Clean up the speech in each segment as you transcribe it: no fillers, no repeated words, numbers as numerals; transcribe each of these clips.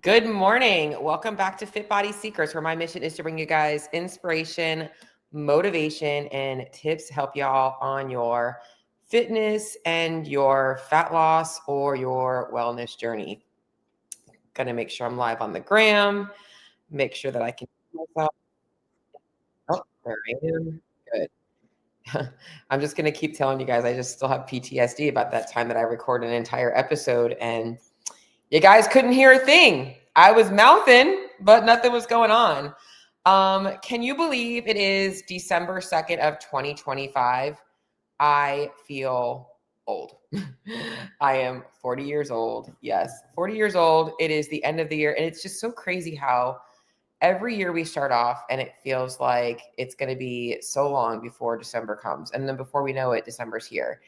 Good morning. Welcome back to Fit Body Secrets, where my mission is to bring you guys inspiration, motivation, and tips to help y'all on your fitness and your fat loss or your wellness journey. Gonna make sure I'm live on the gram, make sure that I can see myself. Oh, there I am. Good. I'm just gonna keep telling you guys I just still have PTSD about that time that I recorded an entire episode and you guys couldn't hear a thing. I was mouthing, but nothing was going on. Can you believe it is December 2nd of 2025? I feel old. I am 40 years old. Yes, 40 years old. It is the end of the year. And it's just so crazy how every year we start off and it feels like it's going to be so long before December comes. And then before we know it, December's here.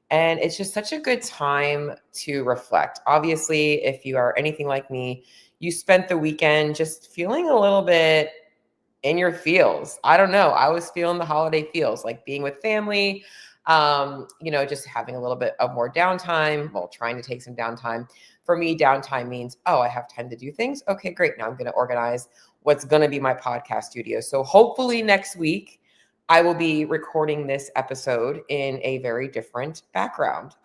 And it's just such a good time to reflect. Obviously, if you are anything like me, you spent the weekend just feeling a little bit in your feels. I don't know. I was feeling the holiday feels, like being with family, just having a little bit of more downtime, well, trying to take some downtime. For me, downtime means, oh, I have time to do things. Okay, great. Now I'm going to organize what's going to be my podcast studio. So hopefully next week, I will be recording this episode in a very different background.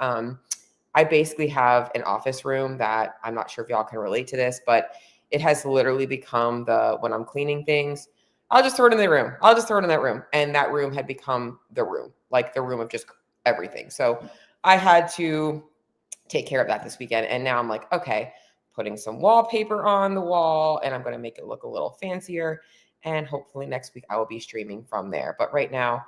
I basically have an office room that I'm not sure if y'all can relate to this, but it has literally become when I'm cleaning things, I'll just throw it in the room. I'll just throw it in that room. And that room had become the room, like the room of just everything. So I had to take care of that this weekend. And now I'm like, okay, putting some wallpaper on the wall and I'm going to make it look a little fancier. And hopefully next week I will be streaming from there. But right now,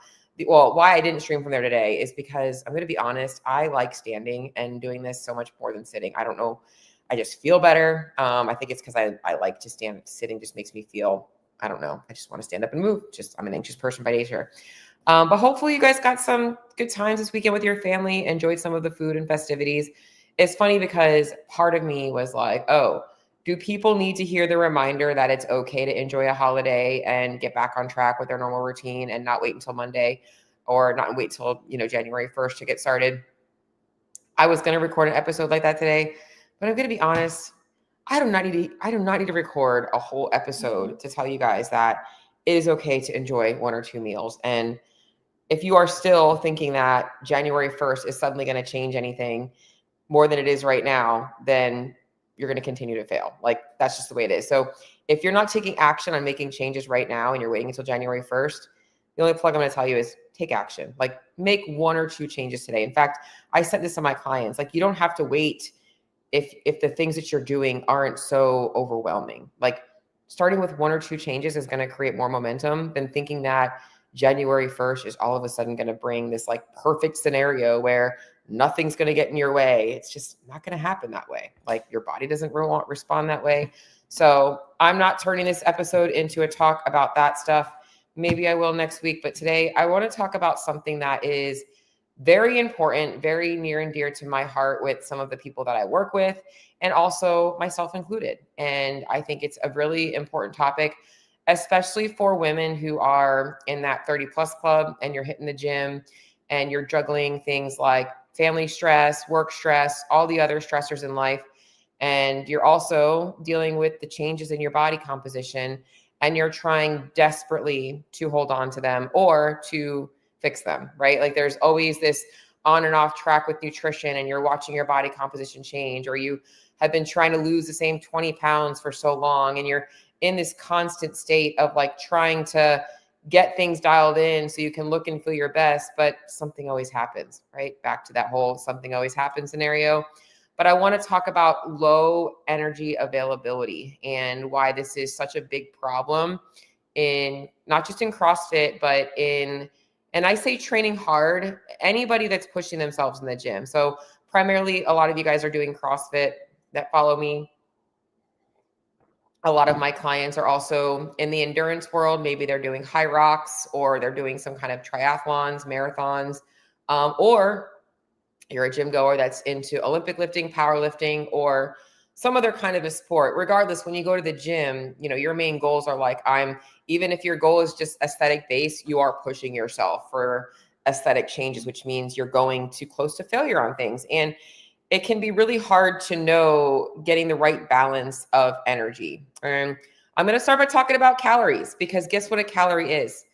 why I didn't stream from there today is because I'm going to be honest, I like standing and doing this so much more than sitting. I don't know. I just feel better. I think it's because I like to stand. Sitting just makes me feel, I don't know. I just want to stand up and move. I'm an anxious person by nature. But hopefully you guys got some good times this weekend with your family, enjoyed some of the food and festivities. It's funny because part of me was like, oh, do people need to hear the reminder that it's okay to enjoy a holiday and get back on track with their normal routine and not wait until Monday or not wait till, January 1st to get started? I was going to record an episode like that today, but I'm going to be honest. I do not need to record a whole episode to tell you guys that it is okay to enjoy one or two meals. And if you are still thinking that January 1st is suddenly going to change anything more than it is right now, then you're going to continue to fail. Like, that's just the way it is. So if you're not taking action on making changes right now and you're waiting until January 1st, the only plug I'm going to tell you is take action. Like, make one or two changes today. In fact, I said this to my clients, like, you don't have to wait if the things that you're doing aren't so overwhelming. Like, starting with one or two changes is going to create more momentum than thinking that January 1st is all of a sudden going to bring this like perfect scenario where nothing's going to get in your way. It's just not going to happen that way. Like, your body doesn't respond that way. So I'm not turning this episode into a talk about that stuff. Maybe I will next week, but today I want to talk about something that is very important, very near and dear to my heart with some of the people that I work with and also myself included. And I think it's a really important topic, especially for women who are in that 30 plus club and you're hitting the gym and you're juggling things like family stress, work stress, all the other stressors in life. And you're also dealing with the changes in your body composition and you're trying desperately to hold on to them or to fix them, right? Like, there's always this on and off track with nutrition and you're watching your body composition change, or you have been trying to lose the same 20 pounds for so long and you're in this constant state of like trying to get things dialed in so you can look and feel your best, but something always happens, right? Back to that whole something always happens scenario. But I want to talk about low energy availability and why this is such a big problem in not just in CrossFit, but and I say training hard, anybody that's pushing themselves in the gym. So primarily, a lot of you guys are doing CrossFit that follow me. A lot of my clients are also in the endurance world. Maybe they're doing high rocks or they're doing some kind of triathlons, marathons, or you're a gym goer that's into Olympic lifting, powerlifting, or some other kind of a sport. Regardless, when you go to the gym, your main goals are like, even if your goal is just aesthetic based, you are pushing yourself for aesthetic changes, which means you're going too close to failure on things. And it can be really hard to know getting the right balance of energy. And I'm going to start by talking about calories, because guess what a calorie is?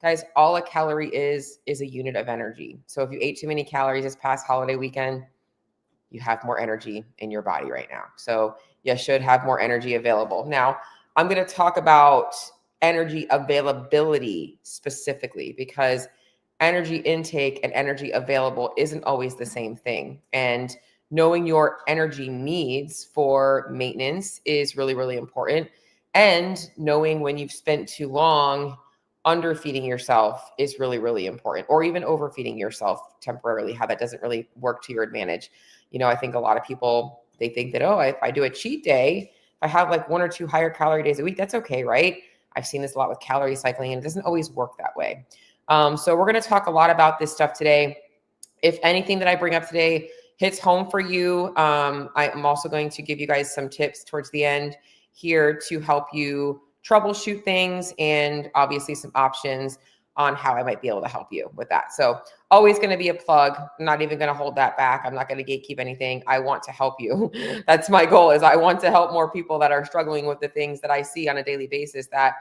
Guys, all a calorie is a unit of energy. So if you ate too many calories this past holiday weekend, you have more energy in your body right now. So you should have more energy available. Now, I'm going to talk about energy availability specifically, because energy intake and energy available isn't always the same thing. And knowing your energy needs for maintenance is really, really important. And knowing when you've spent too long underfeeding yourself is really, really important, or even overfeeding yourself temporarily, how that doesn't really work to your advantage. I think a lot of people, they think that, oh, if I do a cheat day, if I have like 1 or 2 higher calorie days a week, that's okay, right? I've seen this a lot with calorie cycling, and it doesn't always work that way. So we're going to talk a lot about this stuff today. If anything that I bring up today hits home for you, I am also going to give you guys some tips towards the end here to help you troubleshoot things, and obviously some options on how I might be able to help you with that. So always going to be a plug. I'm not even going to hold that back. I'm not going to gatekeep anything. I want to help you. That's my goal, is I want to help more people that are struggling with the things that I see on a daily basis, that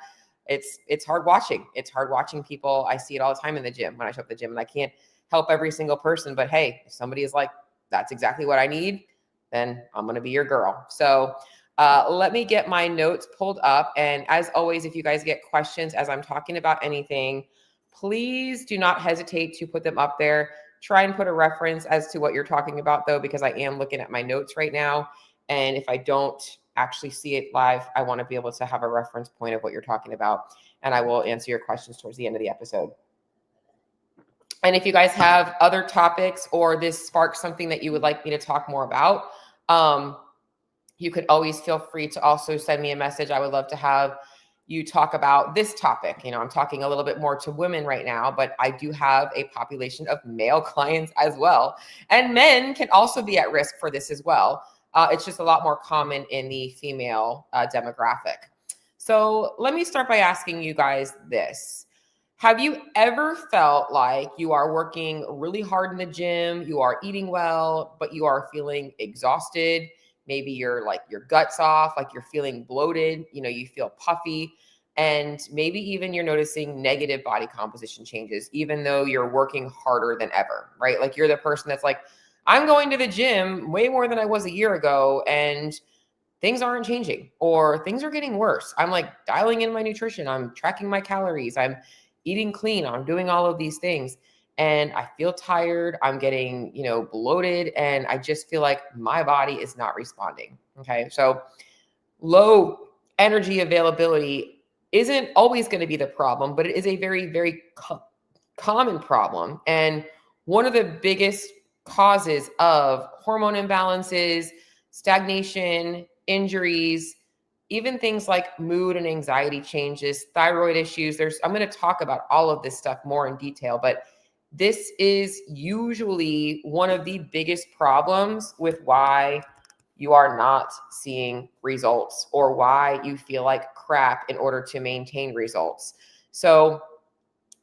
it's hard watching. It's hard watching people. I see it all the time in the gym when I show up at the gym, and I can't help every single person, but hey, if somebody is like, that's exactly what I need, then I'm going to be your girl. So let me get my notes pulled up. And as always, if you guys get questions as I'm talking about anything, please do not hesitate to put them up there. Try and put a reference as to what you're talking about, though, because I am looking at my notes right now. And if I don't actually see it live, I want to be able to have a reference point of what you're talking about. And I will answer your questions towards the end of the episode. And if you guys have other topics, or this sparks something that you would like me to talk more about, you could always feel free to also send me a message. I would love to have you talk about this topic. I'm talking a little bit more to women right now, but I do have a population of male clients as well. And men can also be at risk for this as well. It's just a lot more common in the female demographic. So let me start by asking you guys this. Have you ever felt like you are working really hard in the gym, you are eating well, but you are feeling exhausted? Maybe you're like your guts off, like you're feeling bloated, you feel puffy, and maybe even you're noticing negative body composition changes, even though you're working harder than ever, right? Like you're the person that's like, I'm going to the gym way more than I was a year ago, and things aren't changing, or things are getting worse. I'm like dialing in my nutrition. I'm tracking my calories. I'm eating clean. I'm doing all of these things, and I feel tired. I'm getting, bloated, and I just feel like my body is not responding. Okay. So low energy availability isn't always going to be the problem, but it is a very, very common problem. And one of the biggest causes of hormone imbalances, stagnation, injuries, even things like mood and anxiety changes, thyroid issues. I'm going to talk about all of this stuff more in detail, but this is usually one of the biggest problems with why you are not seeing results, or why you feel like crap in order to maintain results. So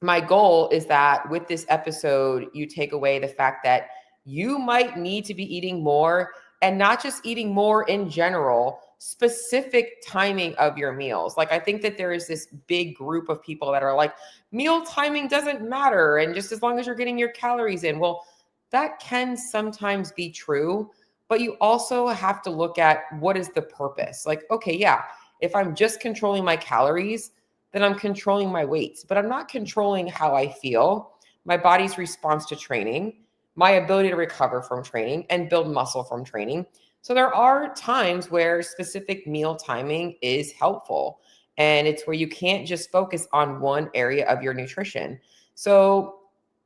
my goal is that with this episode, you take away the fact that you might need to be eating more, and not just eating more in general, specific timing of your meals. Like, I think that there is this big group of people that are like, meal timing doesn't matter, and just as long as you're getting your calories in. Well, that can sometimes be true, but you also have to look at what is the purpose. Like, okay, yeah, if I'm just controlling my calories, then I'm controlling my weights, but I'm not controlling how I feel, my body's response to training, my ability to recover from training and build muscle from training. So there are times where specific meal timing is helpful, and it's where you can't just focus on one area of your nutrition. So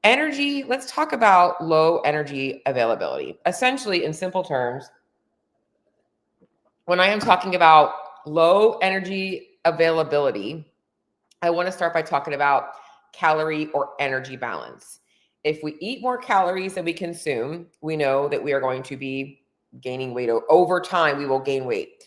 energy, let's talk about low energy availability. Essentially, in simple terms, when I am talking about low energy availability, I want to start by talking about calorie or energy balance. If we eat more calories than we consume, we know that we are going to be gaining weight. Over time, we will gain weight.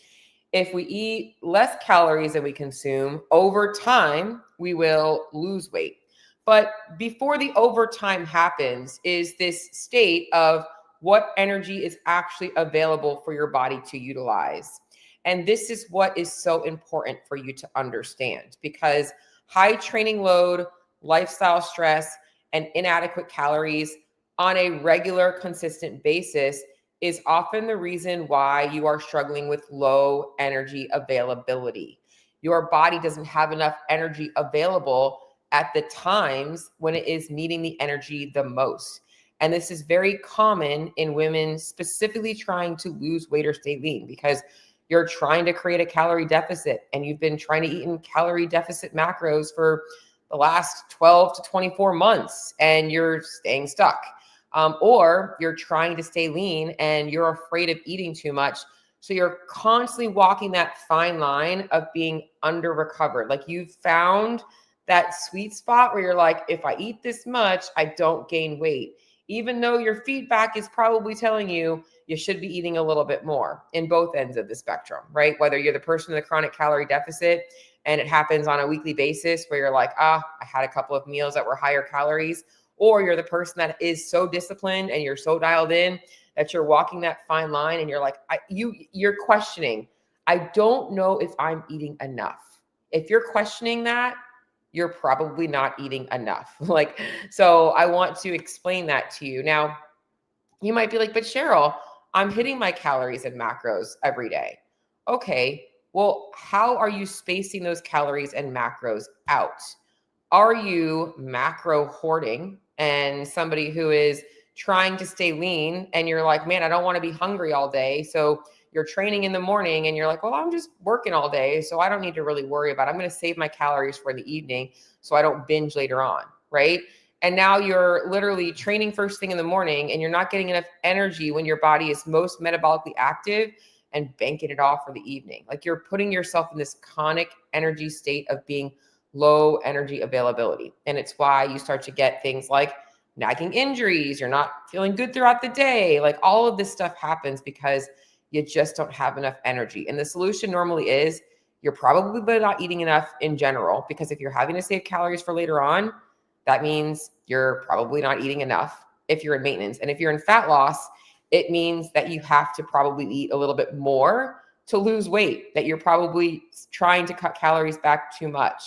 If we eat less calories than we consume, over time, we will lose weight. But before the overtime happens is this state of what energy is actually available for your body to utilize. And this is what is so important for you to understand, because high training load, lifestyle stress, and inadequate calories on a regular, consistent basis is often the reason why you are struggling with low energy availability. Your body doesn't have enough energy available at the times when it is needing the energy the most. And this is very common in women specifically trying to lose weight or stay lean, because you're trying to create a calorie deficit and you've been trying to eat in calorie deficit macros for the last 12 to 24 months and you're staying stuck. Or you're trying to stay lean and you're afraid of eating too much. So you're constantly walking that fine line of being under recovered. Like you've found that sweet spot where you're like, if I eat this much, I don't gain weight, even though your feedback is probably telling you you should be eating a little bit more in both ends of the spectrum, right? Whether you're the person in the chronic calorie deficit and it happens on a weekly basis where you're like, I had a couple of meals that were higher calories, or you're the person that is so disciplined and you're so dialed in that you're walking that fine line and you're like, you're questioning, I don't know if I'm eating enough. If you're questioning that, you're probably not eating enough. So I want to explain that to you. Now, you might be like, but Cheryl, I'm hitting my calories and macros every day. Okay, well, how are you spacing those calories and macros out? Are you macro hoarding and somebody who is trying to stay lean and you're like, man, I don't want to be hungry all day. So you're training in the morning and you're like, well, I'm just working all day, so I don't need to really worry about it. I'm going to save my calories for the evening so I don't binge later on, right? And now you're literally training first thing in the morning and you're not getting enough energy when your body is most metabolically active and banking it off for the evening. Like you're putting yourself in this chronic energy state of being low energy availability. And it's why you start to get things like nagging injuries. You're not feeling good throughout the day. Like all of this stuff happens because you just don't have enough energy. And the solution normally is you're probably not eating enough in general, because if you're having to save calories for later on, that means you're probably not eating enough if you're in maintenance. And if you're in fat loss, it means that you have to probably eat a little bit more to lose weight, that you're probably trying to cut calories back too much.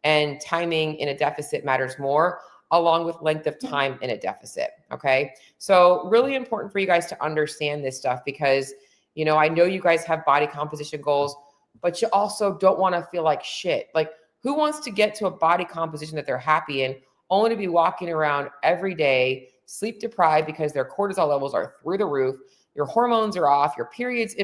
And timing in a deficit matters more, along with length of time in a deficit. Okay. So really important for you guys to understand this stuff, because, I know you guys have body composition goals, but you also don't want to feel like shit. Like, who wants to get to a body composition that they're happy in, only to be walking around every day, sleep deprived because their cortisol levels are through the roof, your hormones are off, your periods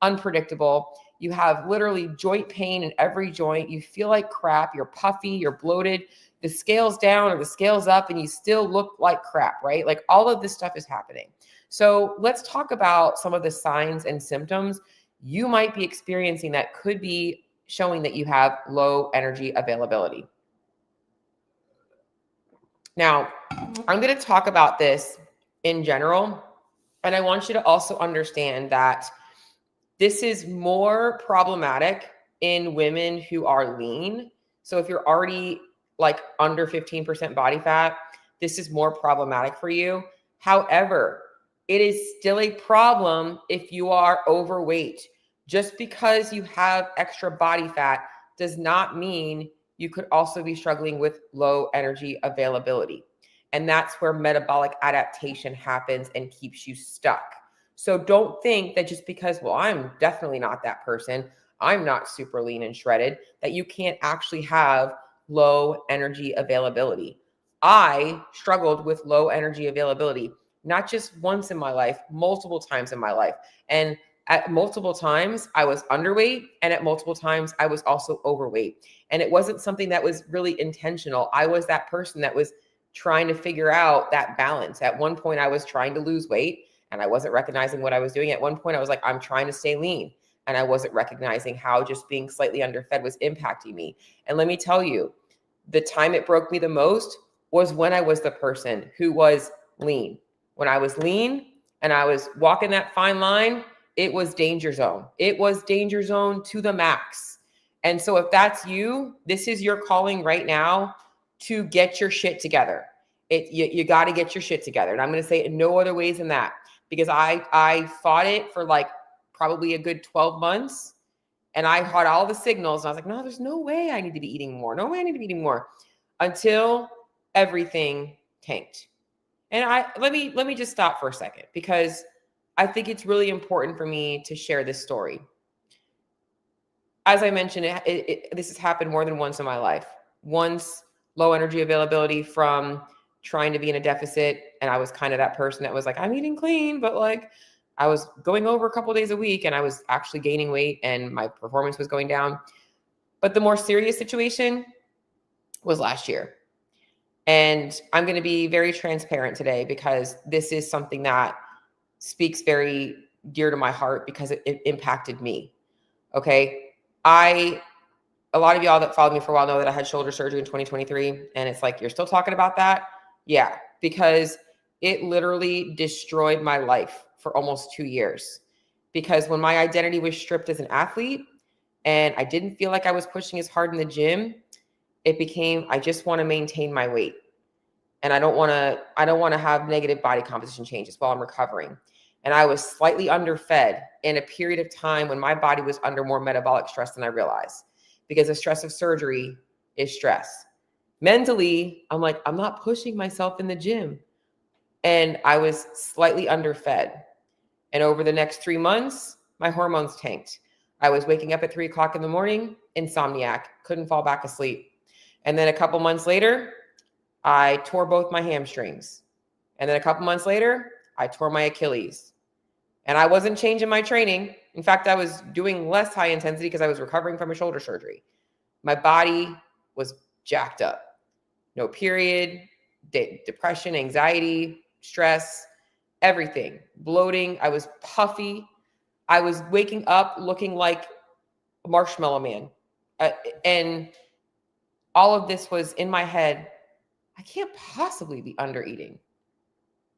unpredictable, you have literally joint pain in every joint, you feel like crap, you're puffy, you're bloated, the scale's down or the scale's up and you still look like crap, right? Like all of this stuff is happening. So let's talk about some of the signs and symptoms you might be experiencing that could be showing that you have low energy availability. Now, I'm going to talk about this in general, and I want you to also understand that this is more problematic in women who are lean. So if you're already like under 15% body fat, this is more problematic for you. However, it is still a problem if you are overweight. Just because you have extra body fat does not mean you could also be struggling with low energy availability. And that's where metabolic adaptation happens and keeps you stuck. So don't think that just because, well, I'm definitely not that person, I'm not super lean and shredded, that you can't actually have low energy availability. I struggled with low energy availability, not just once in my life, multiple times in my life. And at multiple times I was underweight, and at multiple times I was also overweight. And it wasn't something that was really intentional. I was that person that was trying to figure out that balance. At one point I was trying to lose weight and I wasn't recognizing what I was doing. At one point I was like, I'm trying to stay lean, and I wasn't recognizing how just being slightly underfed was impacting me. And let me tell you, the time it broke me the most was when I was the person who was lean. When I was lean and I was walking that fine line, it was danger zone. It was danger zone to the max. And so if that's you, this is your calling right now to get your shit together. You got to get your shit together. And I'm going to say it in no other ways than that, because I fought it for like probably a good 12 months. And I had all the signals. And I was like, no, there's no way I need to be eating more. No way I need to be eating more, until everything tanked. And let me just stop for a second, because I think it's really important for me to share this story. As I mentioned, this has happened more than once in my life. Once, low energy availability from trying to be in a deficit. And I was kind of that person that was like, I'm eating clean, but like I was going over a couple of days a week and I was actually gaining weight and my performance was going down. But the more serious situation was last year. And I'm going to be very transparent today, because this is something that speaks very dear to my heart, because it impacted me. Okay. A lot of y'all that followed me for a while know that I had shoulder surgery in 2023. And it's like, you're still talking about that? Yeah, because it literally destroyed my life for almost 2 years. Because when my identity was stripped as an athlete and I didn't feel like I was pushing as hard in the gym, it became, I just want to maintain my weight. And I don't want to have negative body composition changes while I'm recovering. And I was slightly underfed in a period of time when my body was under more metabolic stress than I realized, because the stress of surgery is stress. Mentally, I'm like, I'm not pushing myself in the gym. And I was slightly underfed. And over the next 3 months, my hormones tanked. I was waking up at 3 o'clock in the morning, insomniac, couldn't fall back asleep. And then a couple months later, I tore both my hamstrings. And then a couple months later, I tore my Achilles. And I wasn't changing my training. In fact, I was doing less high intensity because I was recovering from a shoulder surgery. My body was jacked up. No period, depression, anxiety, stress, everything. Bloating. I was puffy. I was waking up looking like a marshmallow man. And all of this was in my head. I can't possibly be under eating.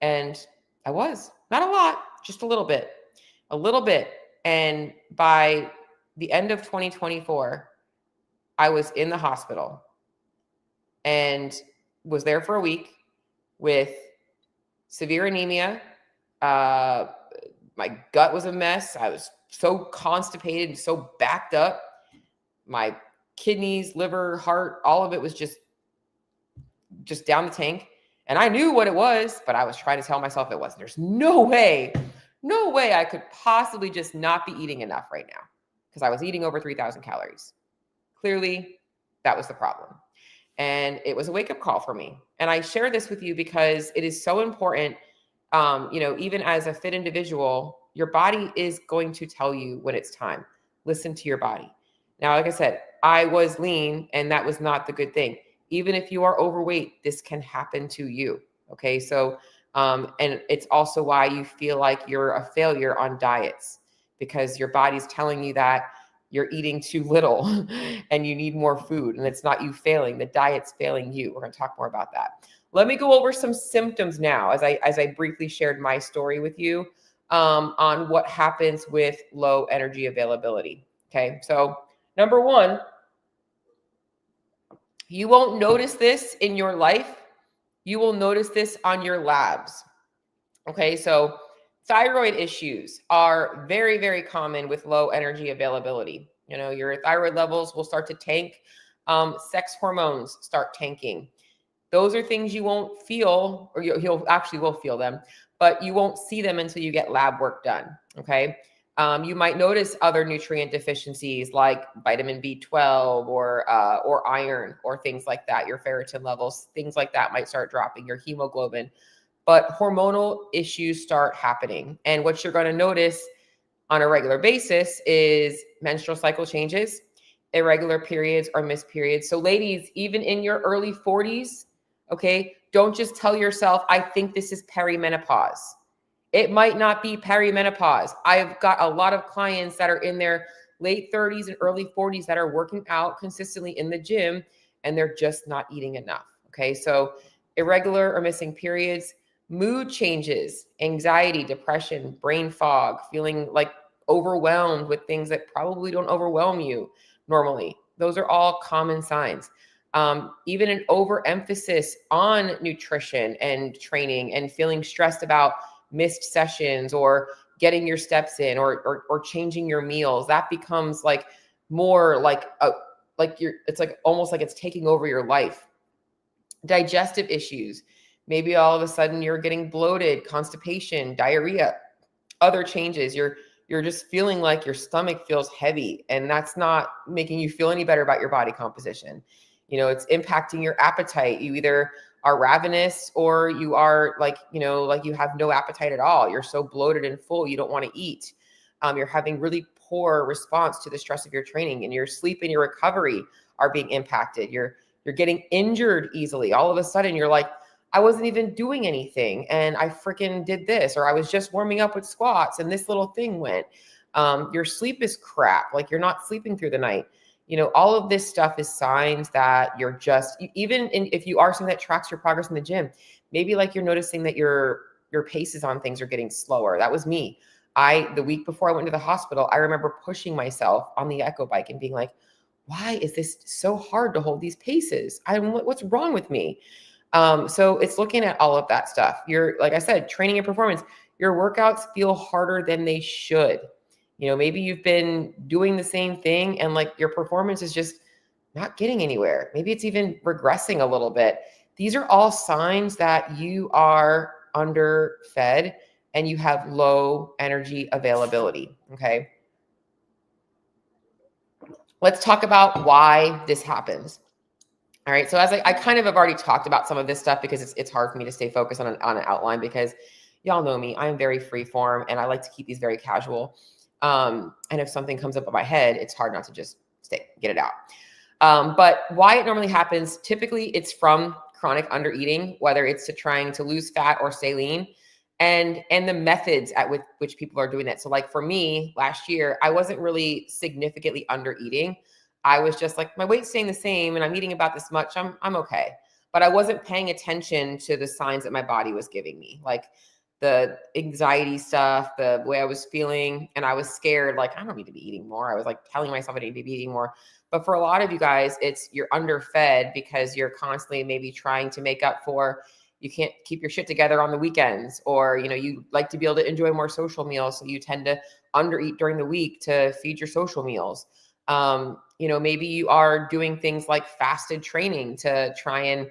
And I was. Not a lot, just a little bit. And by the end of 2024, I was in the hospital and was there for a week with severe anemia. My gut was a mess. I was so constipated and so backed up. My kidneys, liver, heart, all of it was just down the tank. And I knew what it was, but I was trying to tell myself it wasn't. There's no way I could possibly just not be eating enough right now, because I was eating over 3,000 calories. Clearly, that was the problem. And it was a wake-up call for me. And I share this with you because it is so important. Even as a fit individual, your body is going to tell you when it's time. Listen to your body. Now, like I said, I was lean, and that was not the good thing. Even if you are overweight, this can happen to you. Okay. So, and it's also why you feel like you're a failure on diets, because your body's telling you that you're eating too little and you need more food. And it's not you failing, the diet's failing you. We're going to talk more about that. Let me go over some symptoms now, as I briefly shared my story with you, on what happens with low energy availability. Okay. So number one, you won't notice this in your life. You will notice this on your labs. Okay, so thyroid issues are very, very common with low energy availability. Your thyroid levels will start to tank. Sex hormones start tanking. Those are things you won't feel, or you'll actually will feel them, but you won't see them until you get lab work done. Okay. You might notice other nutrient deficiencies like vitamin B12 or iron or things like that. Your ferritin levels, things like that might start dropping, your hemoglobin. But hormonal issues start happening. And what you're going to notice on a regular basis is menstrual cycle changes, irregular periods or missed periods. So ladies, even in your early 40s, okay, don't just tell yourself, I think this is perimenopause. It might not be perimenopause. I've got a lot of clients that are in their late 30s and early 40s that are working out consistently in the gym, and they're just not eating enough. Okay. So irregular or missing periods, mood changes, anxiety, depression, brain fog, feeling like overwhelmed with things that probably don't overwhelm you normally. Those are all common signs. Even an overemphasis on nutrition and training and feeling stressed about missed sessions or getting your steps in or changing your meals, that becomes like more like it's like almost like it's taking over your life. Digestive issues, maybe all of a sudden you're getting bloated, constipation, diarrhea, other changes. You're just feeling like your stomach feels heavy, and that's not making you feel any better about your body composition. It's impacting your appetite. You either are ravenous or you are like you have no appetite at all. You're so bloated and full, you don't want to eat. You're having really poor response to the stress of your training, and your sleep and your recovery are being impacted. You're getting injured easily. All of a sudden you're like, I wasn't even doing anything and I freaking did this, or I was just warming up with squats and this little thing went. Your sleep is crap. Like you're not sleeping through the night. All of this stuff is signs that you're just, if you are something that tracks your progress in the gym, maybe like you're noticing that your paces on things are getting slower. That was me. The week before I went to the hospital, I remember pushing myself on the Echo bike and being like, why is this so hard to hold these paces? What's wrong with me? So it's looking at all of that stuff. Like I said, training and performance, your workouts feel harder than they should. Maybe you've been doing the same thing and like your performance is just not getting anywhere. Maybe it's even regressing a little bit. These are all signs that you are underfed and you have low energy availability. Okay. Let's talk about why this happens. All right. So as I kind of have already talked about some of this stuff because it's hard for me to stay focused on an outline because y'all know me, I'm very free form and I like to keep these very casual. And if something comes up in my head, it's hard not to just get it out. But why it normally happens, typically it's from chronic undereating, whether it's to trying to lose fat or stay lean, and the methods at which people are doing that. So like for me last year, I wasn't really significantly undereating. I was just like, my weight's staying the same and I'm eating about this much. I'm okay. But I wasn't paying attention to the signs that my body was giving me, like the anxiety stuff, the way I was feeling. And I was scared, like, I don't need to be eating more. I was like telling myself I need to be eating more. But for a lot of you guys, you're underfed because you're constantly maybe trying to make up for, you can't keep your shit together on the weekends, or, you like to be able to enjoy more social meals. So you tend to undereat during the week to feed your social meals. Maybe you are doing things like fasted training to try and,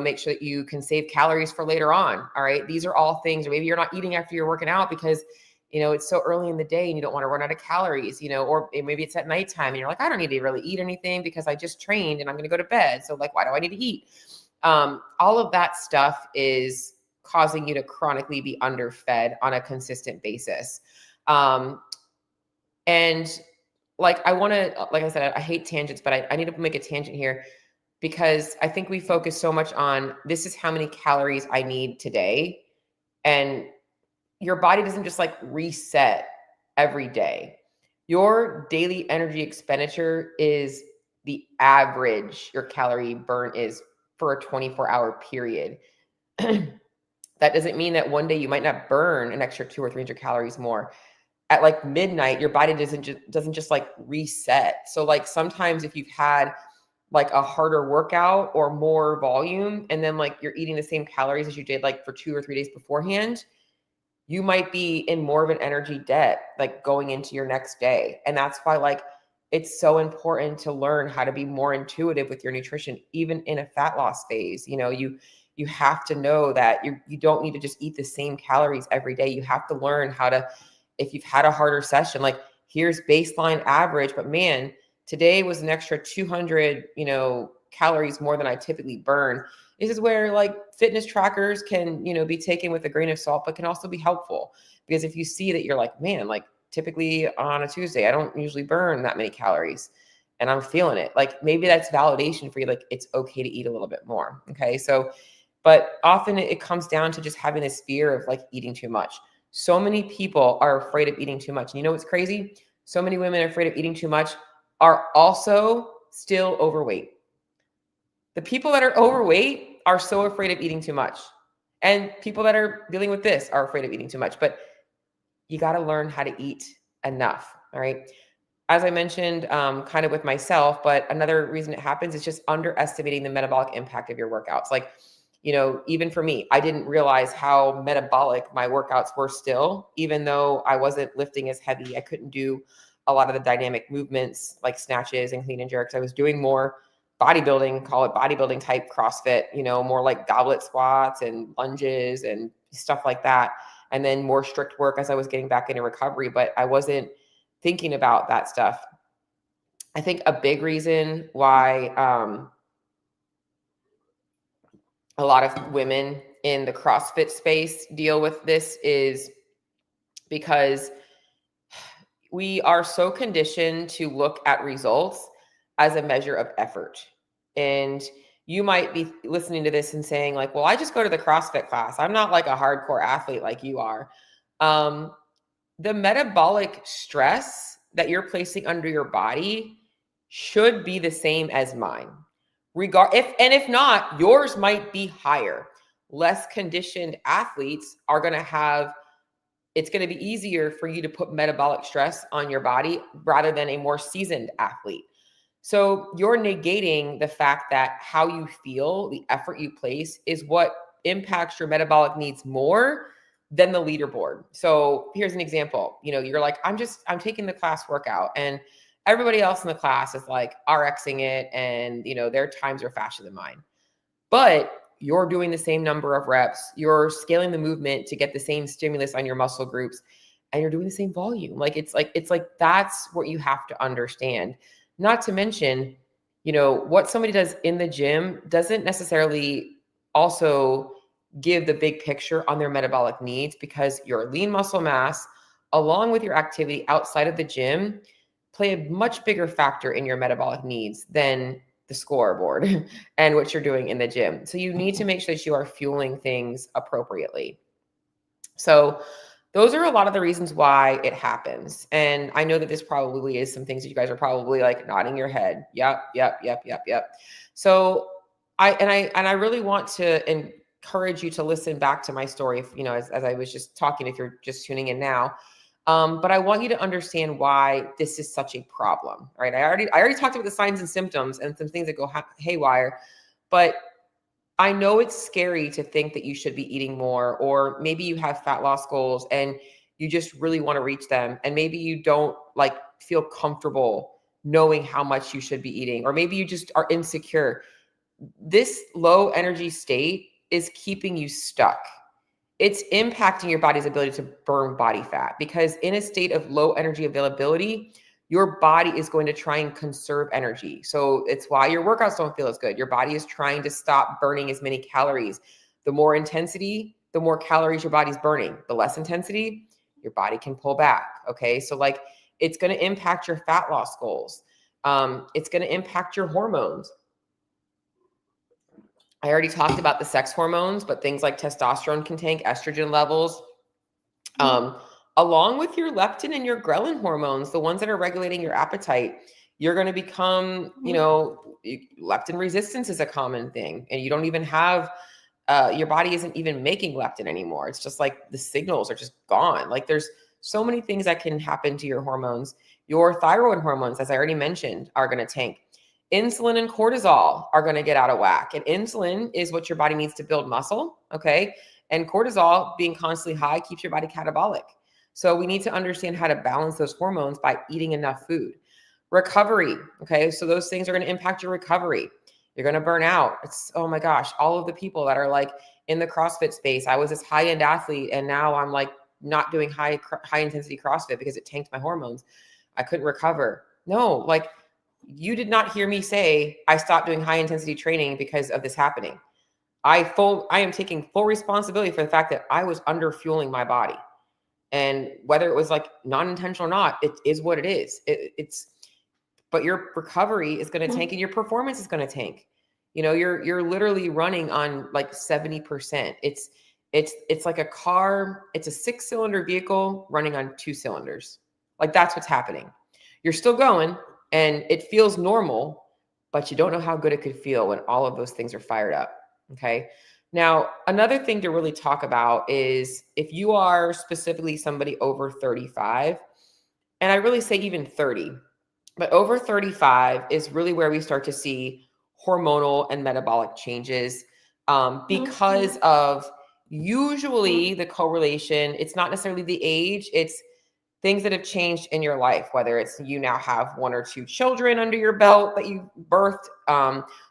make sure that you can save calories for later on. All right. These are all things, or maybe you're not eating after you're working out because, it's so early in the day and you don't want to run out of calories, or maybe it's at nighttime and you're like, I don't need to really eat anything because I just trained and I'm going to go to bed. So like, why do I need to eat? All of that stuff is causing you to chronically be underfed on a consistent basis. And like, like I said, I hate tangents, but I need to make a tangent here because I think we focus so much on, this is how many calories I need today. And your body doesn't just like reset every day. Your daily energy expenditure is the average your calorie burn is for a 24-hour period. That doesn't mean that one day you might not burn an extra 200 or 300 calories more. At like midnight, your body doesn't just like reset. So like sometimes if you've had like a harder workout or more volume, and then like you're eating the same calories as you did like for 2 or 3 days beforehand, you might be in more of an energy debt, like going into your next day. And that's why like it's so important to learn how to be more intuitive with your nutrition, even in a fat loss phase. You have to know that you don't need to just eat the same calories every day. You have to learn how to, if you've had a harder session, like here's baseline average, but man, today was an extra 200, calories more than I typically burn. This is where like fitness trackers can, be taken with a grain of salt, but can also be helpful, because if you see that you're like, man, like typically on a Tuesday, I don't usually burn that many calories and I'm feeling it. Like maybe that's validation for you. Like it's okay to eat a little bit more. Okay. So, but often it comes down to just having this fear of like eating too much. So many people are afraid of eating too much. And you know what's crazy? So many women are afraid of eating too much are also still overweight. The people that are overweight are so afraid of eating too much. And people that are dealing with this are afraid of eating too much. But you got to learn how to eat enough. All right. as I mentioned, kind of with myself, but another reason it happens is just underestimating the metabolic impact of your workouts. Like, even for me, I didn't realize how metabolic my workouts were still, even though I wasn't lifting as heavy. I couldn't do a lot of the dynamic movements like snatches and clean and jerks. I was doing more bodybuilding, call it bodybuilding type CrossFit, more like goblet squats and lunges and stuff like that. And then more strict work as I was getting back into recovery, but I wasn't thinking about that stuff. I think a big reason why a lot of women in the CrossFit space deal with this is because we are so conditioned to look at results as a measure of effort. And you might be listening to this and saying like, well, I just go to the CrossFit class. I'm not like a hardcore athlete like you are. The metabolic stress that you're placing under your body should be the same as mine. If not, yours might be higher. Less conditioned athletes are going to have, it's going to be easier for you to put metabolic stress on your body rather than a more seasoned athlete. So you're negating the fact that how you feel, the effort you place is what impacts your metabolic needs more than the leaderboard. So here's an example. You're like, I'm taking the class workout and everybody else in the class is like RXing it and, their times are faster than mine. But you're doing the same number of reps. You're scaling the movement to get the same stimulus on your muscle groups and you're doing the same volume. It's like that's what you have to understand. Not to mention, what somebody does in the gym doesn't necessarily also give the big picture on their metabolic needs, because your lean muscle mass, along with your activity outside of the gym, play a much bigger factor in your metabolic needs than the scoreboard and what you're doing in the gym. So you need to make sure that you are fueling things appropriately. So those are a lot of the reasons why it happens. And I know that this probably is some things that you guys are probably like nodding your head. Yep. So I really want to encourage you to listen back to my story, as I was just talking, if you're just tuning in now. But I want you to understand why this is such a problem, right? I already talked about the signs and symptoms and some things that go haywire, but I know it's scary to think that you should be eating more, or maybe you have fat loss goals and you just really want to reach them. And maybe you don't feel comfortable knowing how much you should be eating, or maybe you just are insecure. This low energy state is keeping you stuck. It's impacting your body's ability to burn body fat, because in a state of low energy availability, your body is going to try and conserve energy. So it's why your workouts don't feel as good. Your body is trying to stop burning as many calories. The more intensity, the more calories your body's burning. The less intensity, your body can pull back. Okay. So it's going to impact your fat loss goals. It's going to impact your hormones. I already talked about the sex hormones, but things like testosterone can tank, estrogen levels, along with your leptin and your ghrelin hormones, the ones that are regulating your appetite. You're going to become, leptin resistance is a common thing, and you don't even have, your body isn't even making leptin anymore. It's just like the signals are just gone. There's so many things that can happen to your hormones. Your thyroid hormones, as I already mentioned, are going to tank. Insulin and cortisol are going to get out of whack. And insulin is what your body needs to build muscle. Okay. And cortisol being constantly high keeps your body catabolic. So we need to understand how to balance those hormones by eating enough food. Recovery. Okay. So those things are going to impact your recovery. You're going to burn out. Oh my gosh. All of the people that are in the CrossFit space, I was this high-end athlete and now I'm not doing high intensity CrossFit because it tanked my hormones. I couldn't recover. No, you did not hear me say I stopped doing high intensity training because of this happening. I am taking full responsibility for the fact that I was under fueling my body. And whether it was non-intentional or not, it is what it is. But your recovery is going to tank and your performance is going to tank. You're literally running on 70%. It's like a car. It's a 6-cylinder vehicle running on 2 cylinders. That's what's happening. You're still going and it feels normal, but you don't know how good it could feel when all of those things are fired up. Okay. Now, another thing to really talk about is if you are specifically somebody over 35, and I really say even 30, But over 35 is really where we start to see hormonal and metabolic changes because of usually the correlation. It's not necessarily the age, it's things that have changed in your life, whether it's you now have one or two children under your belt that you birthed,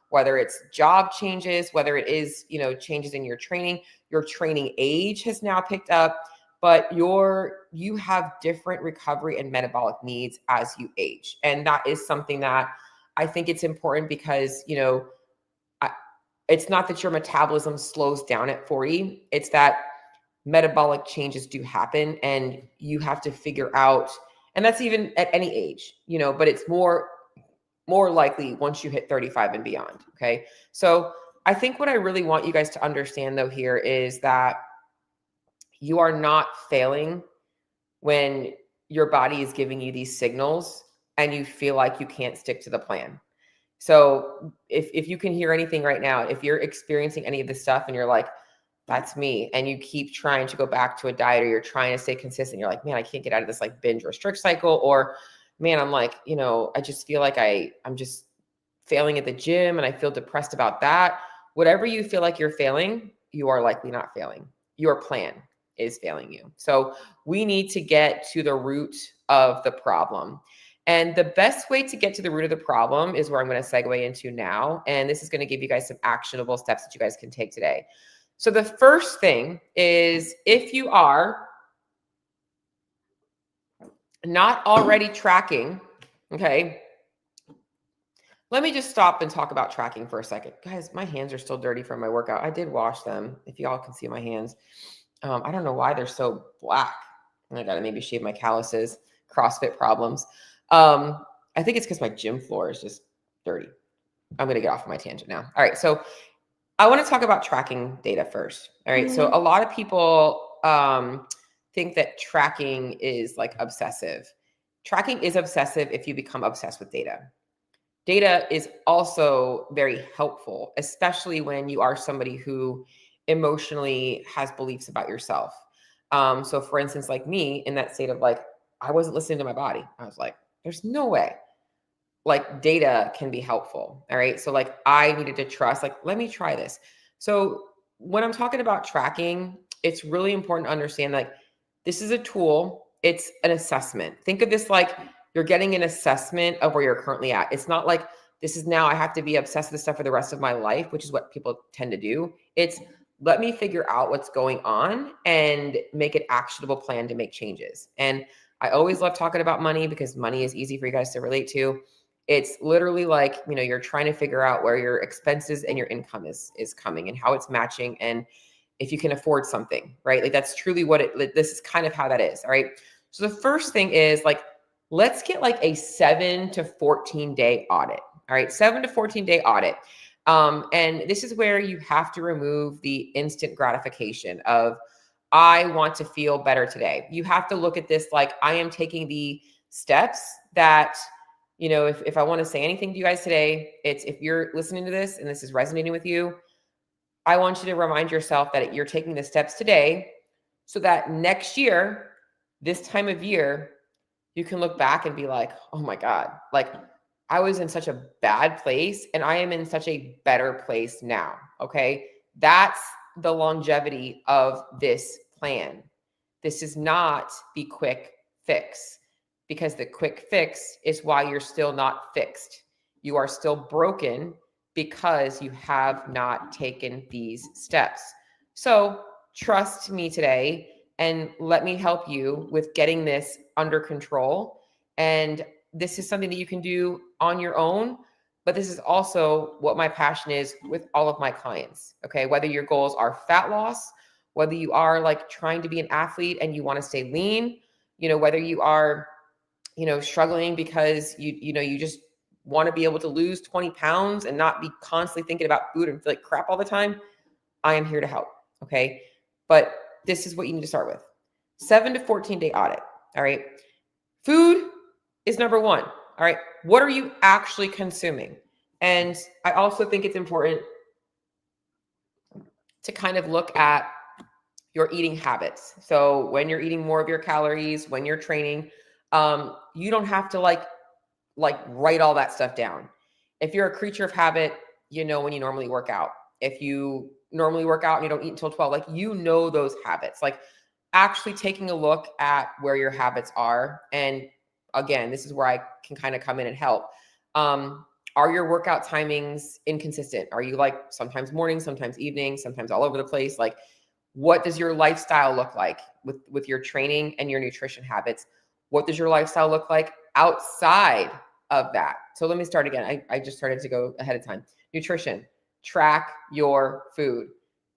whether it's job changes, whether it is, changes in your training age has now picked up, but you have different recovery and metabolic needs as you age. And that is something that I think it's important because, it's not that your metabolism slows down at 40, it's that metabolic changes do happen and you have to figure out, and that's even at any age, but it's more likely once you hit 35 and beyond. Okay. So I think what I really want you guys to understand though here is that you are not failing when your body is giving you these signals and you feel like you can't stick to the plan. So if you can hear anything right now, if you're experiencing any of this stuff and you're like, that's me, and you keep trying to go back to a diet or you're trying to stay consistent, you're like, man, I can't get out of this like binge restrict cycle, or man, I'm like, I just feel like I'm just failing at the gym and I feel depressed about that. Whatever you feel like you're failing, you are likely not failing. Your plan is failing you. So we need to get to the root of the problem. And the best way to get to the root of the problem is where I'm going to segue into now. And this is going to give you guys some actionable steps that you guys can take today. So the first thing is, if you are not already tracking, okay, let me just stop and talk about tracking for a second. Guys, my hands are still dirty from my workout. I did wash them, if y'all can see my hands. I don't know why they're so black. I got to maybe shave my calluses, CrossFit problems. I think it's because my gym floor is just dirty. I'm going to get off of my tangent now. All right. So I want to talk about tracking data first. All right. So a lot of people think that tracking is like obsessive. Tracking is obsessive if you become obsessed with data. Data is also very helpful, especially when you are somebody who emotionally has beliefs about yourself. So for instance, like me, in that state of like, I wasn't listening to my body. I was like, there's no way. Like, data can be helpful. All right. So like, I needed to trust, like, let me try this. So when I'm talking about tracking, it's really important to understand, like, this is a tool. It's an assessment. Think of this like you're getting an assessment of where you're currently at. It's not like this is now I have to be obsessed with this stuff for the rest of my life, which is what people tend to do. It's let me figure out what's going on and make an actionable plan to make changes. And I always love talking about money because money is easy for you guys to relate to. It's literally like, you're trying to figure out where your expenses and your income is coming and how it's matching, and if you can afford something, right? Like, that's truly this is kind of how that is. All right. So the first thing is, like, let's get like a 7 to 14 day audit. All right. 7 to 14 day audit. And this is where you have to remove the instant gratification of, I want to feel better today. You have to look at this like, I am taking the steps that, if I want to say anything to you guys today, it's, if you're listening to this and this is resonating with you, I want you to remind yourself that you're taking the steps today so that next year, this time of year, you can look back and be like, oh my God, like, I was in such a bad place and I am in such a better place now. Okay. That's the longevity of this plan. This is not the quick fix, because the quick fix is why you're still not fixed. You are still broken because you have not taken these steps. So trust me today and let me help you with getting this under control. And this is something that you can do on your own, but this is also what my passion is with all of my clients. Okay. Whether your goals are fat loss, whether you are like trying to be an athlete and you want to stay lean, whether you are, struggling because you just want to be able to lose 20 pounds and not be constantly thinking about food and feel like crap all the time, I am here to help. Okay. But this is what you need to start with. 7 to 14 day audit. All right. Food is number one. All right. What are you actually consuming? And I also think it's important to kind of look at your eating habits. So when you're eating more of your calories, when you're training, you don't have to like like write all that stuff down. If you're a creature of habit, you know when you normally work out. If you normally work out and you don't eat until 12, like you know those habits. Like actually taking a look at where your habits are. And again, this is where I can kind of come in and help. Are your workout timings inconsistent? Are you like sometimes morning, sometimes evening, sometimes all over the place? Like what does your lifestyle look like with your training and your nutrition habits? What does your lifestyle look like outside of that? So let me start again. I just started to go ahead of time. Nutrition, track your food.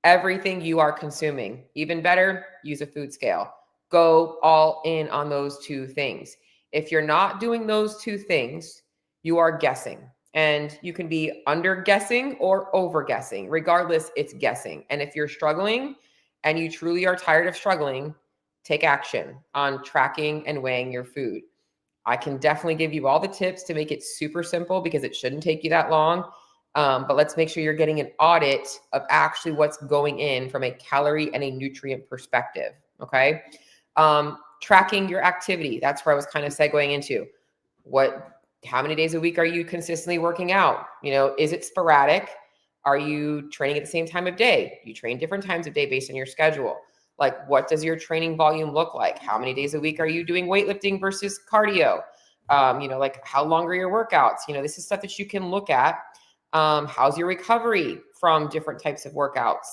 Everything you are consuming. Even better, use a food scale. Go all in on those two things. If you're not doing those two things, you are guessing. And you can be under guessing or over guessing. Regardless, it's guessing. And if you're struggling and you truly are tired of struggling, take action on tracking and weighing your food. I can definitely give you all the tips to make it super simple because it shouldn't take you that long. But let's make sure you're getting an audit of actually what's going in from a calorie and a nutrient perspective. Okay. Tracking your activity. That's where I was kind of segueing into how many days a week are you consistently working out? You know, is it sporadic? Are you training at the same time of day? You train different times of day based on your schedule. Like, what does your training volume look like? How many days a week are you doing weightlifting versus cardio? You know, like how long are your workouts? You know, this is stuff that you can look at. How's your recovery from different types of workouts?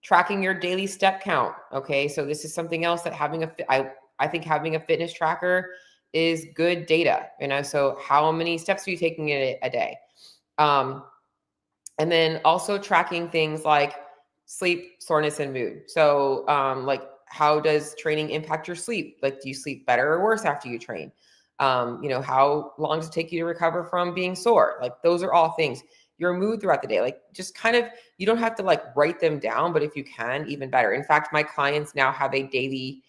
Tracking your daily step count. Okay. So this is something else that I think having a fitness tracker is good data, you know, so how many steps are you taking a day? And then also tracking things like sleep, soreness, and mood. So like how does training impact your sleep? Like, do you sleep better or worse after you train? You know, how long does it take you to recover from being sore? Like those are all things. Your mood throughout the day, like just kind of, you don't have to like write them down, but if you can, even better. In fact, my clients now have a daily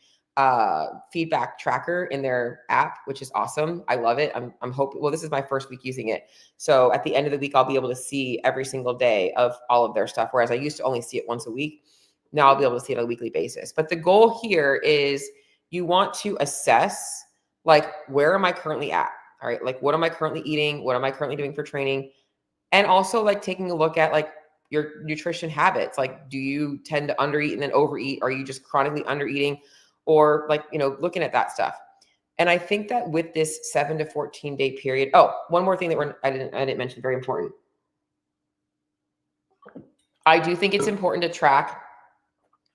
feedback tracker in their app, which is awesome. I love it. I'm hoping, well, this is my first week using it. So at the end of the week, I'll be able to see every single day of all of their stuff. Whereas I used to only see it once a week. Now I'll be able to see it on a weekly basis. But the goal here is you want to assess, like, where am I currently at? All right. Like, what am I currently eating? What am I currently doing for training? And also like taking a look at like your nutrition habits. Like, do you tend to undereat and then overeat? Are you just chronically undereating? Or like, you know, looking at that stuff. And I think that with this 7 to 14 day period, one more thing that I didn't mention, very important. I do think it's important to track.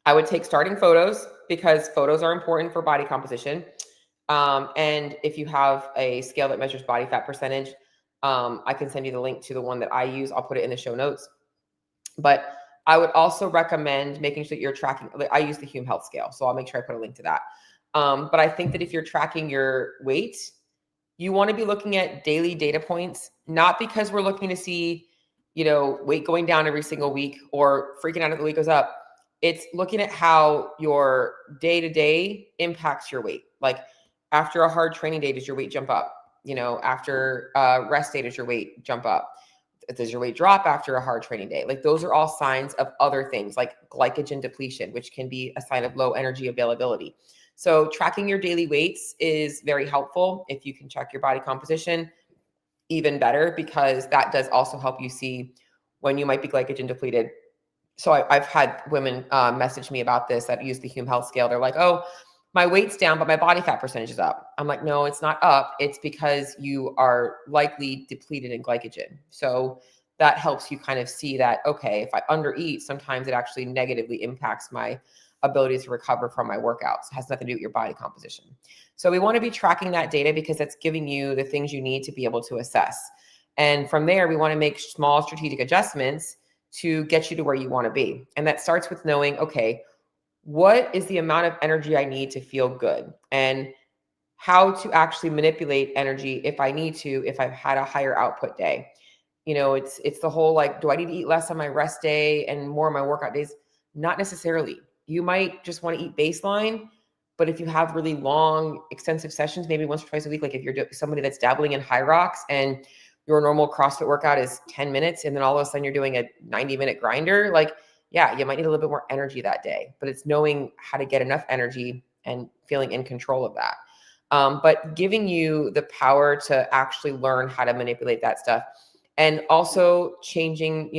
I would take starting photos because photos are important for body composition. And if you have a scale that measures body fat percentage, I can send you the link to the one that I use. I'll put it in the show notes. But I would also recommend making sure that you're tracking. I use the Hume Health Scale, so I'll make sure I put a link to that. But I think that if you're tracking your weight, you want to be looking at daily data points, not because we're looking to see, you know, weight going down every single week or freaking out if the weight goes up. It's looking at how your day-to-day impacts your weight. Like after a hard training day, does your weight jump up? You know, after rest day, does your weight jump up? Does your weight drop after a hard training day? Like those are all signs of other things like glycogen depletion, which can be a sign of low energy availability. So tracking your daily weights is very helpful. If you can check your body composition, even better, because that does also help you see when you might be glycogen depleted. So I've had women message me about this that use the Hume Health Scale. They're like, oh, my weight's down, but my body fat percentage is up. I'm like, no, it's not up. It's because you are likely depleted in glycogen. So that helps you kind of see that, okay, if I undereat, sometimes it actually negatively impacts my ability to recover from my workouts. It has nothing to do with your body composition. So we want to be tracking that data because that's giving you the things you need to be able to assess. And from there, we want to make small strategic adjustments to get you to where you want to be. And that starts with knowing, okay, what is the amount of energy I need to feel good, and how to actually manipulate energy if I need to, if I've had a higher output day. You know, it's the whole like, do I need to eat less on my rest day and more on my workout days? Not necessarily. You might just want to eat baseline, but if you have really long, extensive sessions, maybe once or twice a week, like if you're somebody that's dabbling in high rocks and your normal CrossFit workout is 10 minutes and then all of a sudden you're doing a 90-minute grinder, like, yeah, you might need a little bit more energy that day, but it's knowing how to get enough energy and feeling in control of that. but giving you the power to actually learn how to manipulate that stuff. And also changing,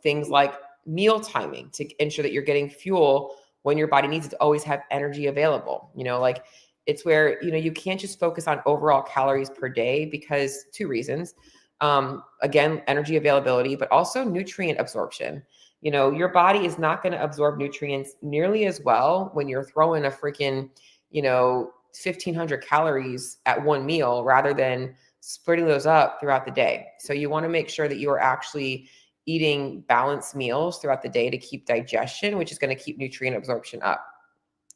things like meal timing to ensure that you're getting fuel when your body needs it, to always have energy available. Like it's where, you can't just focus on overall calories per day, because two reasons. Again, energy availability, but also nutrient absorption. Your body is not going to absorb nutrients nearly as well when you're throwing a freaking, 1,500 calories at one meal rather than splitting those up throughout the day. So you want to make sure that you are actually eating balanced meals throughout the day to keep digestion, which is going to keep nutrient absorption up.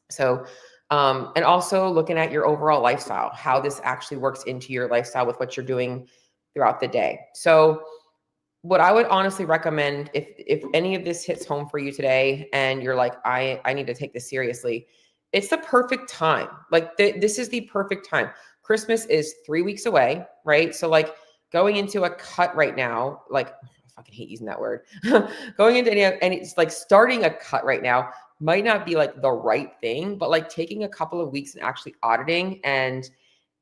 So, and also looking at your overall lifestyle, how this actually works into your lifestyle with what you're doing throughout the day. So what I would honestly recommend, if any of this hits home for you today and you're like, I need to take this seriously, it's the perfect time. Like this is the perfect time. Christmas is 3 weeks away, right? So like going into a cut right now, like I fucking hate using that word. Going into any, it's like starting a cut right now might not be like the right thing, but like taking a couple of weeks and actually auditing and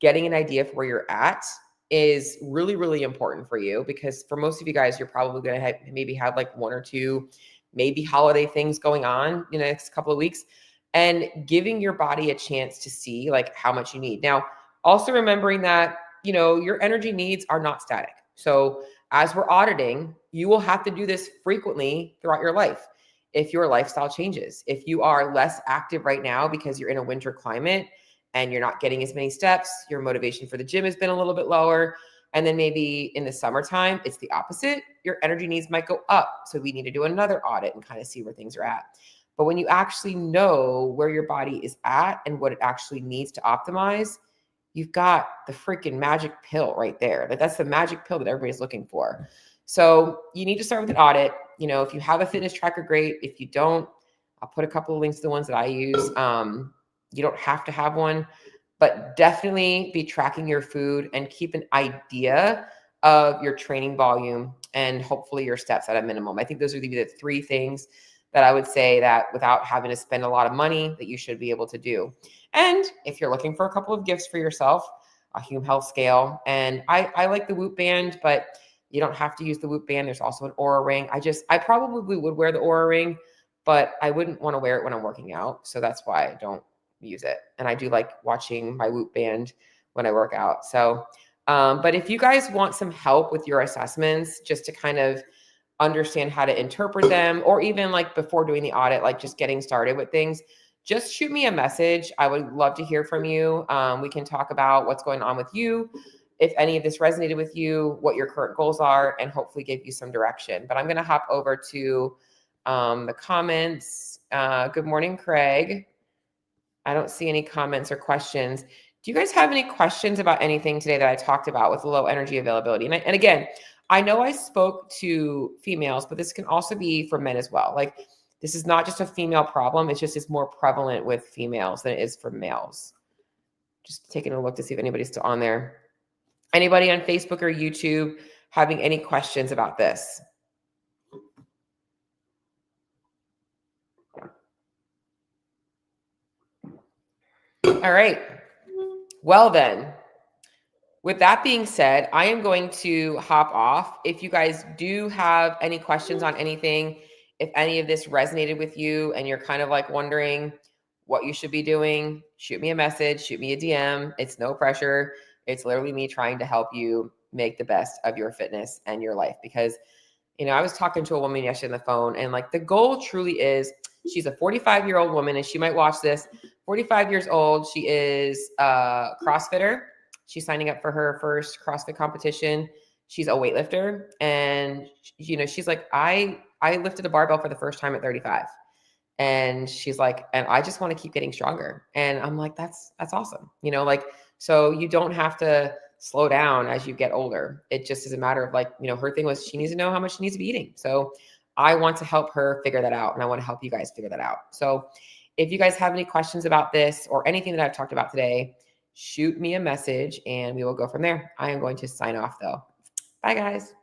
getting an idea of where you're at is really, really important for you, because for most of you guys, you're probably going to maybe have like one or two, maybe holiday things going on in the next couple of weeks, and giving your body a chance to see like how much you need. Now, also remembering that, your energy needs are not static. So as we're auditing, you will have to do this frequently throughout your life. If your lifestyle changes, if you are less active right now because you're in a winter climate and you're not getting as many steps, your motivation for the gym has been a little bit lower. And then maybe in the summertime, it's the opposite. Your energy needs might go up. So we need to do another audit and kind of see where things are at. But when you actually know where your body is at and what it actually needs to optimize, you've got the freaking magic pill right there. That's the magic pill that everybody's looking for. So you need to start with an audit. If you have a fitness tracker, great. If you don't, I'll put a couple of links to the ones that I use. You don't have to have one, but definitely be tracking your food and keep an idea of your training volume and hopefully your steps at a minimum. I think those would be the three things that I would say that without having to spend a lot of money that you should be able to do. And if you're looking for a couple of gifts for yourself, a Hume Health scale. And I like the Whoop band, but you don't have to use the Whoop band. There's also an Aura ring. I probably would wear the Aura ring, but I wouldn't want to wear it when I'm working out. So that's why I don't use it. And I do like watching my Whoop band when I work out. So, but if you guys want some help with your assessments, just to kind of understand how to interpret them, or even like before doing the audit, like just getting started with things, just shoot me a message. I would love to hear from you. We can talk about what's going on with you, if any of this resonated with you, what your current goals are, and hopefully give you some direction. But I'm going to hop over to the comments. Good morning, Craig. I don't see any comments or questions. Do you guys have any questions about anything today that I talked about with low energy availability? And again, I know I spoke to females, but this can also be for men as well. Like this is not just a female problem. It's more prevalent with females than it is for males. Just taking a look to see if anybody's still on there. Anybody on Facebook or YouTube having any questions about this? All right. Well then, with that being said, I am going to hop off. If you guys do have any questions on anything, if any of this resonated with you and you're kind of like wondering what you should be doing, shoot me a message, shoot me a DM. It's no pressure. It's literally me trying to help you make the best of your fitness and your life. Because, I was talking to a woman yesterday on the phone, and like the goal truly is, she's a 45-year-old woman, and she might watch this, 45 years old. She is a CrossFitter. She's signing up for her first CrossFit competition. She's a weightlifter. And, she's like, I lifted a barbell for the first time at 35. And she's like, and I just want to keep getting stronger. And I'm like, that's awesome. So you don't have to slow down as you get older. It just is a matter of like, her thing was she needs to know how much she needs to be eating. So I want to help her figure that out. And I want to help you guys figure that out. So if you guys have any questions about this or anything that I've talked about today, shoot me a message and we will go from there. I am going to sign off though. Bye guys.